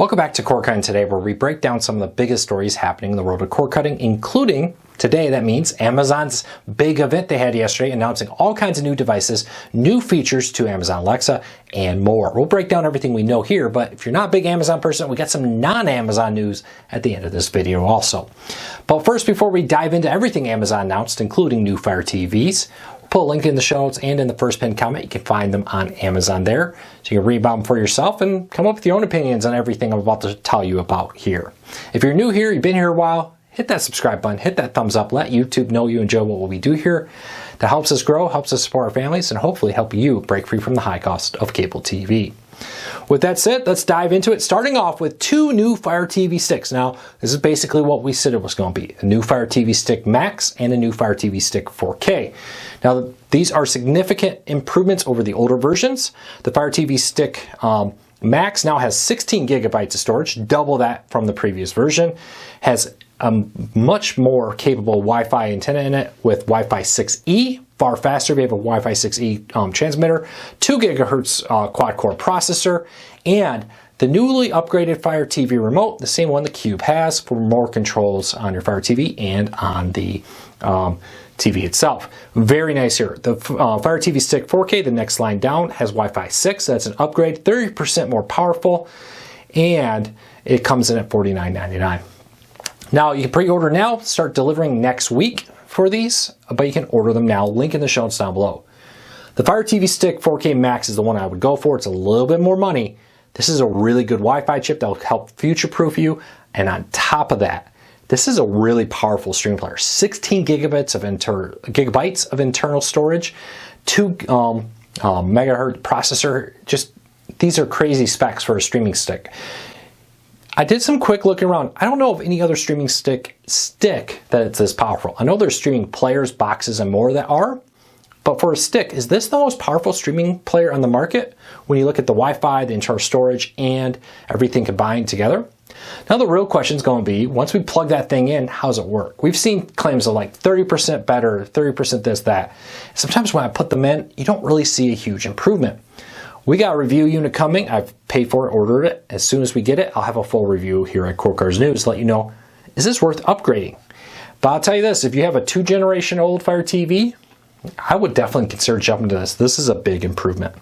Welcome back to Cord Cutting Today, where we break down some of the biggest stories happening in the world of cord cutting, including today. That means Amazon's big event they had yesterday, announcing all kinds of new devices, new features to Amazon Alexa, and more. We'll break down everything we know here, but if you're not a big Amazon person, we got some non-Amazon news at the end of this video also. But first, before we dive into everything Amazon announced, including new Fire TVs, put a link in the show notes and in the first pinned comment. You can find them on Amazon there, so you can read about them for yourself and come up with your own opinions on everything I'm about to tell you about here. If you're new here, you've been here a while, hit that subscribe button, hit that thumbs up, let YouTube know you enjoy what we do here. That helps us grow, helps us support our families, and hopefully help you break free from the high cost of cable TV. With that said, let's dive into it, starting off with two new Fire TV sticks. Now, this is basically what we said it was going to be. A new Fire TV Stick Max and a new Fire TV Stick 4K. Now, these are significant improvements over the older versions. The Fire TV Stick Max now has 16 gigabytes of storage, double that from the previous version. Has a much more capable Wi-Fi antenna in it with Wi-Fi 6E, far faster if you have a Wi-Fi 6E transmitter, 2 gigahertz quad-core processor, and the newly upgraded Fire TV remote, the same one the Cube has, for more controls on your Fire TV and on the TV itself. Very nice here. The Fire TV Stick 4K, the next line down, has Wi-Fi 6. That's an upgrade, 30% more powerful, and it comes in at $49.99. Now, you can pre-order now, start delivering next week for these, but you can order them now. Link in the show notes down below. The Fire TV Stick 4K Max is the one I would go for. It's a little bit more money. This is a really good Wi-Fi chip that will help future-proof you, and on top of that, this is a really powerful stream player. 16 gigabytes of internal storage, 2 megahertz processor. Just, these are crazy specs for a streaming stick. I did some quick looking around. I don't know of any other streaming stick that it's this powerful. I know there's streaming players, boxes, and more that are, but for a stick, is this the most powerful streaming player on the market when you look at the Wi-Fi, the internal storage, and everything combined together? Now the real question is going to be, once we plug that thing in, how does it work? We've seen claims of like 30% better, 30% this, that. Sometimes when I put them in, you don't really see a huge improvement. We got a review unit coming. I've paid for it, ordered it. As soon as we get it, I'll have a full review here at Cord Cutting News to let you know, is this worth upgrading? But I'll tell you this, if you have a 2-generation old Fire TV, I would definitely consider jumping to this. This is a big improvement.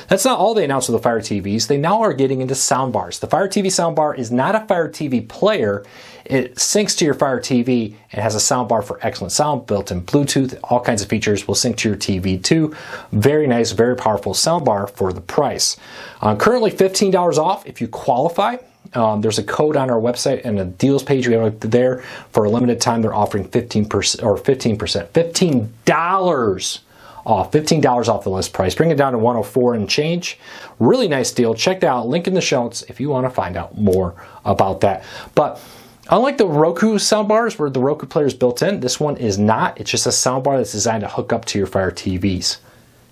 That's not all they announced with the Fire TVs. They now are getting into sound bars. The Fire TV sound bar is not a Fire TV player. It syncs to your Fire TV and has a sound bar for excellent sound, built-in Bluetooth, all kinds of features. Will sync to your TV too. Very nice, very powerful sound bar for the price. Currently $15 off if you qualify. There's a code on our website and a deals page we have there. For a limited time, they're offering 15% or $15 off, $15 off the list price. Bring it down to $104 and change. Really nice deal. Check that out. Link in the show notes if you want to find out more about that. But unlike the Roku Sound Bars, where the Roku player is built in, this one is not. It's just a sound bar that's designed to hook up to your Fire TVs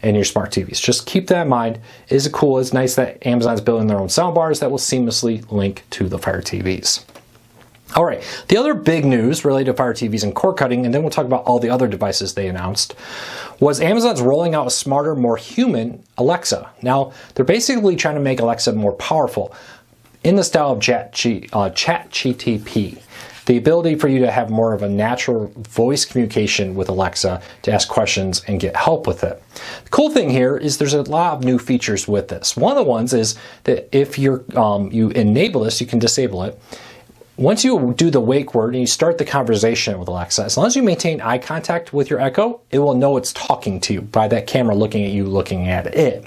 and your smart TVs. Just keep that in mind. Is it cool? It's nice that Amazon's building their own sound bars that will seamlessly link to the Fire TVs. All right, the other big news related to Fire TVs and cord cutting, and then we'll talk about all the other devices they announced, was Amazon's rolling out a smarter, more human Alexa. Now, they're basically trying to make Alexa more powerful in the style of ChatGTP. The ability for you to have more of a natural voice communication with Alexa to ask questions and get help with it. The cool thing here is there's a lot of new features with this. One of the ones is that if you enable this, you can disable it. Once you do the wake word and you start the conversation with Alexa, as long as you maintain eye contact with your Echo, it will know it's talking to you by that camera looking at you, looking at it.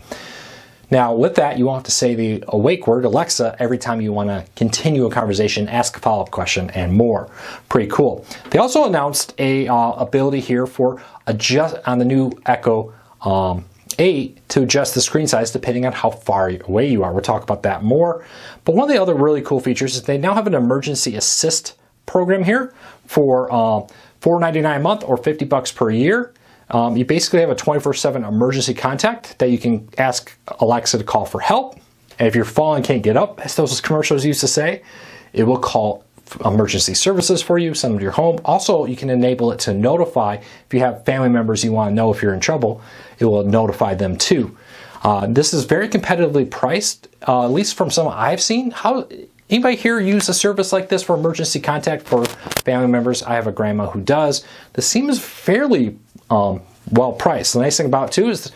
Now, with that, you won't have to say the awake word, Alexa, every time you want to continue a conversation, ask a follow-up question, and more. Pretty cool. They also announced a ability here for adjust on the new Echo 8 to adjust the screen size depending on how far away you are. We'll talk about that more. But one of the other really cool features is they now have an emergency assist program here for $4.99 a month or $50 per year. You basically have a 24/7 emergency contact that you can ask Alexa to call for help. And if you're falling and can't get up, as those commercials used to say, it will call emergency services for you, send them to your home. Also, you can enable it to notify if you have family members you want to know if you're in trouble, it will notify them too. This is very competitively priced, at least from some I've seen. Anybody here use a service like this for emergency contact for family members? I have a grandma who does. This seems fairly well priced. The nice thing about it too is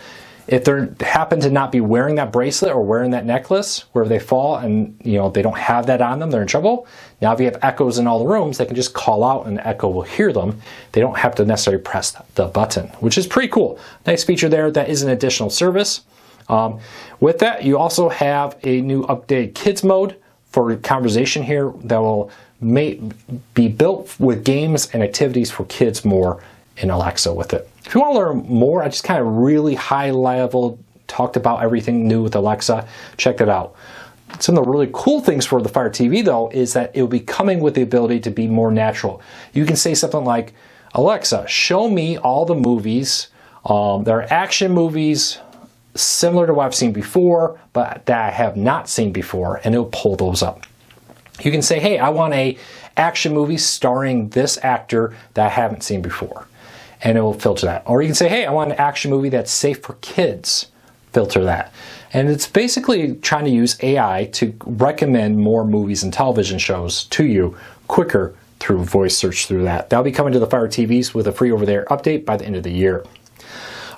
if they happen to not be wearing that bracelet or wearing that necklace where they fall and they don't have that on them, they're in trouble. Now if you have echoes in all the rooms, they can just call out and the echo will hear them. They don't have to necessarily press the button, which is pretty cool. Nice feature there. That is an additional service. With that, you also have a new updated kids mode for conversation here that will be built with games and activities for kids more in Alexa with it. If you want to learn more, I just kind of really high level talked about everything new with Alexa. Check that out. Some of the really cool things for the Fire TV though is that it will be coming with the ability to be more natural. You can say something like, Alexa, show me all the movies that are action movies similar to what I've seen before, but that I have not seen before, and it'll pull those up. You can say, hey, I want a action movie starring this actor that I haven't seen before, and it will filter that. Or you can say, hey, I want an action movie that's safe for kids, filter that. And it's basically trying to use AI to recommend more movies and television shows to you quicker through voice search through that. That'll be coming to the Fire TVs with a free over-the-air update by the end of the year.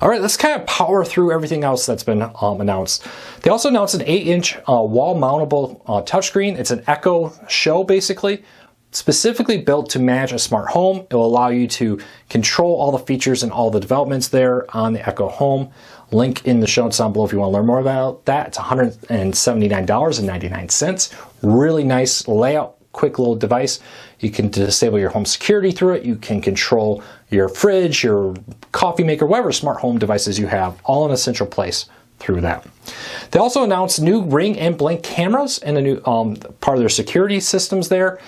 All right, let's kind of power through everything else that's been announced. They also announced an 8-inch wall-mountable touchscreen. It's an Echo Show, basically, specifically built to manage a smart home. It will allow you to control all the features and all the developments there on the Echo Home. Link in the show notes down below if you want to learn more about that. It's $179.99. Really nice layout. Quick little device. You can disable your home security through it. You can control your fridge, your coffee maker, whatever smart home devices you have, all in a central place through that. They also announced new Ring and Blink cameras and a new part of their security systems there.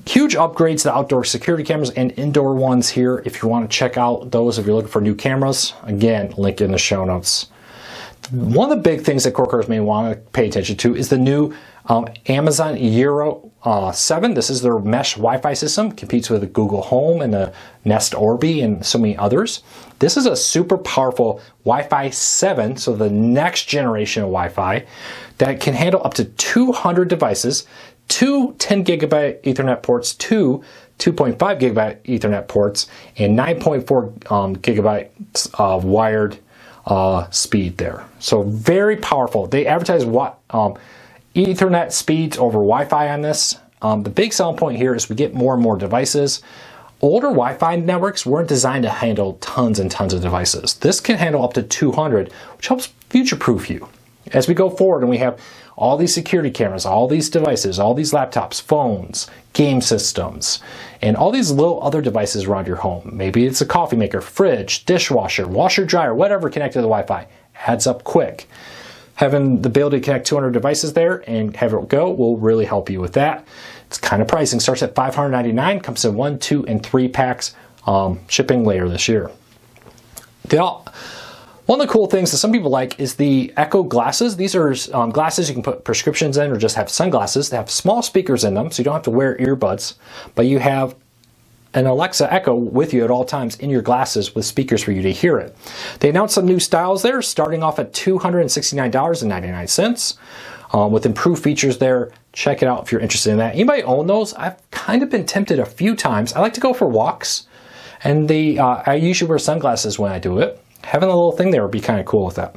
Huge upgrades to outdoor security cameras and indoor ones here. If you want to check out those, if you're looking for new cameras, again, link in the show notes. One of the big things that Corkers may want to pay attention to is the new Amazon Eero 7. This is their mesh Wi-Fi system. Competes with the Google Home and the Nest Orbi and so many others. This is a super powerful Wi-Fi 7, so the next generation of Wi-Fi that can handle up to 200 devices, two 10 gigabit Ethernet ports, two 2.5 gigabit Ethernet ports, and 9.4 gigabytes of wired speed there. So very powerful. They advertise what Ethernet speeds over Wi-Fi on this. The big selling point here is we get more and more devices. Older Wi-Fi networks weren't designed to handle tons and tons of devices. This can handle up to 200, which helps future-proof you. As we go forward and we have all these security cameras, all these devices, all these laptops, phones, game systems, and all these little other devices around your home. Maybe it's a coffee maker, fridge, dishwasher, washer, dryer, whatever connected to the Wi-Fi. Adds up quick. Having the ability to connect 200 devices there and have it go will really help you with that. It's kind of pricing. Starts at $599, comes in 1, 2, and 3 packs, shipping later this year. One of the cool things that some people like is the Echo glasses. These are glasses you can put prescriptions in or just have sunglasses. They have small speakers in them, so you don't have to wear earbuds, but you have an Alexa Echo with you at all times in your glasses with speakers for you to hear it. They announced some new styles there, starting off at $269.99 with improved features there. Check it out if you're interested in that. Anybody own those? I've kind of been tempted a few times. I like to go for walks, and I usually wear sunglasses when I do it. Having a little thing there would be kind of cool with that.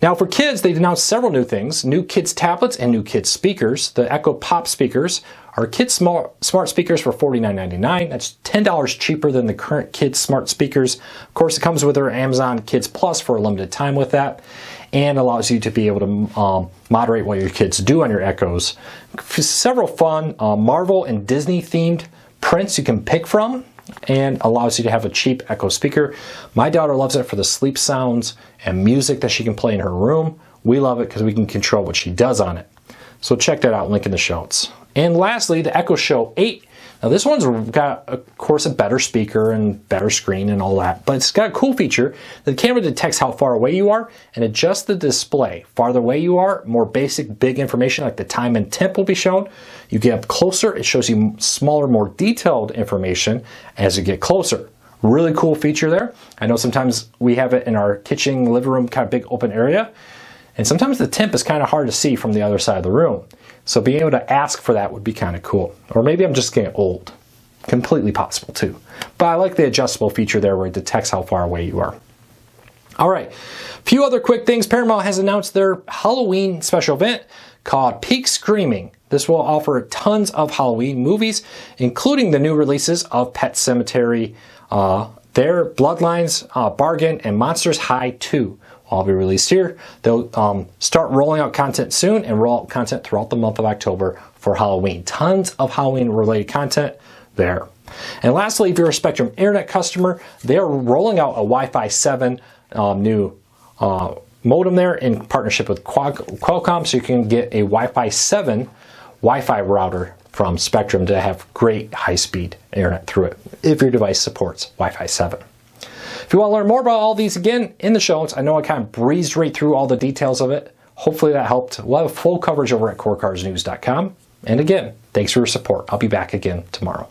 Now for kids, they've announced several new things. New kids tablets and new kids speakers. The Echo Pop speakers are kids smart speakers for $49.99. That's $10 cheaper than the current kids smart speakers. Of course, it comes with their Amazon Kids Plus for a limited time with that, and allows you to be able to moderate what your kids do on your Echoes. Several fun Marvel and Disney themed prints you can pick from, and allows you to have a cheap Echo speaker. My daughter loves it for the sleep sounds and music that she can play in her room. We love it because we can control what she does on it. So check that out, link in the show notes. And lastly, the Echo Show 8. Now this one's got, of course, a better speaker and better screen and all that, but it's got a cool feature. The camera detects how far away you are and adjusts the display. Farther away you are, more basic, big information like the time and temp will be shown. You get up closer, it shows you smaller, more detailed information as you get closer. Really cool feature there. I know sometimes we have it in our kitchen, living room, kind of big open area, and sometimes the temp is kind of hard to see from the other side of the room. So being able to ask for that would be kind of cool. Or maybe I'm just getting old. Completely possible too. But I like the adjustable feature there where it detects how far away you are. All right, a few other quick things. Paramount has announced their Halloween special event called Peak Screaming. This will offer tons of Halloween movies, including the new releases of Pet Sematary, their Bloodlines, Bargain, and Monsters High 2 will all be released here. They'll start rolling out content soon and roll out content throughout the month of October for Halloween. Tons of Halloween-related content there. And lastly, if you're a Spectrum Internet customer, they're rolling out a Wi-Fi 7 new modem there in partnership with Qualcomm, so you can get a Wi-Fi 7 Wi-Fi router from Spectrum to have great high-speed internet through it if your device supports Wi-Fi 7. If you want to learn more about all these, again, in the show notes. I know I kind of breezed right through all the details of it. Hopefully that helped. We'll have full coverage over at corecarsnews.com. And again, thanks for your support. I'll be back again tomorrow.